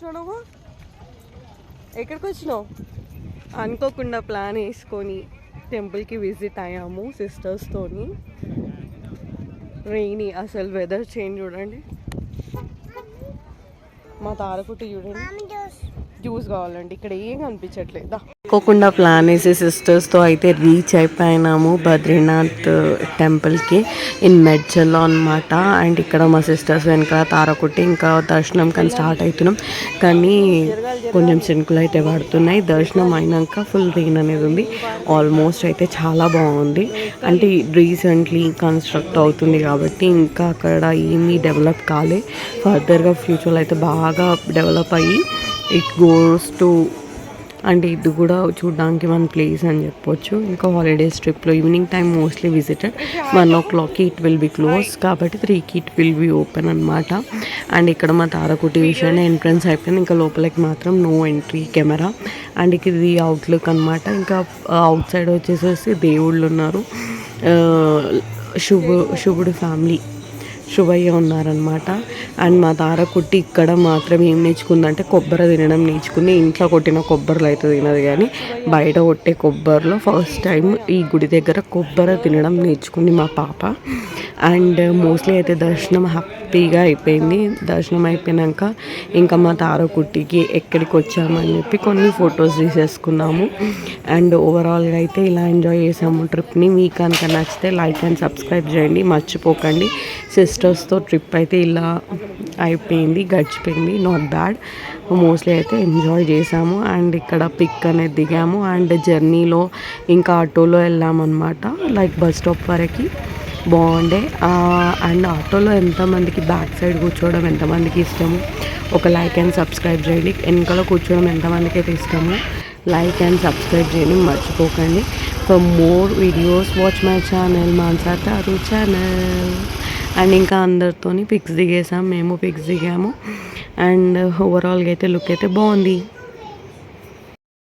నువ్వు ఎక్కడికి వచ్చినావు? అనుకోకుండా ప్లాన్ వేసుకొని టెంపుల్కి విజిట్ అయ్యాము సిస్టర్స్తోని. రెయినీ, అసలు వెదర్ చేంజ్ చూడండి. మా తారకుటి చూడండి, జ్యూస్ కావాలండి. ఇక్కడ ఏం కనిపించట్లేదా? అనుకోకుండా ప్లాన్ వేసి సిస్టర్స్తో అయితే రీచ్ అయిపోయినాము బద్రీనాథ్ టెంపుల్కి ఇన్ మెడ్చల్లో అనమాట. అండ్ ఇక్కడ మా సిస్టర్స్ వెనక తారకుట్టి ఇంకా దర్శనం కానీ స్టార్ట్ అవుతున్నాం. కానీ కొంచెం చినుకులు అయితే పడుతున్నాయి. దర్శనం అయినాక ఫుల్ రెయిన్ అనేది ఉంది. ఆల్మోస్ట్ అయితే చాలా బాగుంది. అంటే రీసెంట్లీ కన్స్ట్రక్ట్ అవుతుంది కాబట్టి ఇంకా అక్కడ ఏమీ డెవలప్ కాలే. ఫర్దర్గా ఫ్యూచర్లో అయితే బాగా డెవలప్ అయ్యి ఇట్ గోస్ టు, అంటే ఇది కూడా చూడడానికి మన ప్లేస్ అని చెప్పొచ్చు. ఇంకా హాలిడేస్ ట్రిప్లో ఈవినింగ్ టైం మోస్ట్లీ విజిటెడ్. 1 o'clockకి ఇట్ విల్ బి క్లోజ్ కాబట్టి 3కి ఇట్ విల్ బి ఓపెన్ అనమాట. అండ్ ఇక్కడ మా తారకుటి విషయాన్ని ఎంట్రన్స్ అయిపోయింది. ఇంకా లోపలికి మాత్రం నో ఎంట్రీ కెమెరా. అండ్ ఇది అవుట్లుక్ అనమాట. ఇంకా అవుట్ సైడ్ వచ్చేసేసి దేవుళ్ళు ఉన్నారు. శుభుడు ఫ్యామిలీ శుభయ్య ఉన్నారనమాట. అండ్ మా తారకుట్టి ఇక్కడ మాత్రం ఏం నేర్చుకుందంటే కొబ్బరి తినడం నేర్చుకుంది. ఇంట్లో కొట్టిన కొబ్బరిలో అయితే తినదు, కానీ బయట కొట్టే కొబ్బరిలో ఫస్ట్ టైం ఈ గుడి దగ్గర కొబ్బరి తినడం నేర్చుకుంది మా పాప. అండ్ మోస్ట్లీ అయితే దర్శనం హ్యాపీగా అయిపోయింది. దర్శనం అయిపోయాక ఇంకా మా తారకుట్టికి ఎక్కడికి వచ్చామని చెప్పి కొన్ని ఫొటోస్ తీసేసుకున్నాము. అండ్ ఓవరాల్గా అయితే ఇలా ఎంజాయ్ చేసాము ట్రిప్ని. మీకు కనుక నచ్చితే లైక్ అండ్ సబ్స్క్రైబ్ చేయండి మర్చిపోకండి. సిస్టర్స్తో ట్రిప్ అయితే ఇలా అయిపోయింది, గడిచిపోయింది. నాట్ బ్యాడ్, మోస్ట్లీ అయితే ఎంజాయ్ చేసాము. అండ్ ఇక్కడ పిక్ అనేది దిగాము. అండ్ జర్నీలో ఇంకా ఆటోలో వెళ్ళామన్నమాట, లైక్ బస్ స్టాప్ వరకు. బాగుండే. అండ్ ఆటోలో ఎంతమందికి బ్యాక్ సైడ్ కూర్చోవడం ఎంతమందికి ఇష్టము ఒక లైక్ అండ్ సబ్స్క్రైబ్ చేయండి. వెనకాల కూర్చోవడం ఎంతమందికి అయితే ఇష్టము లైక్ అండ్ సబ్స్క్రైబ్ చేయండి మర్చిపోకండి. For more videos watch my channel మాన్సా తారు ఛానల్. అండ్ ఇంకా అందరితోని పిక్స్ దిగేసాం, మేము పిక్స్ దిగాము. అండ్ ఓవరాల్గా అయితే లుక్ అయితే బాగుంది.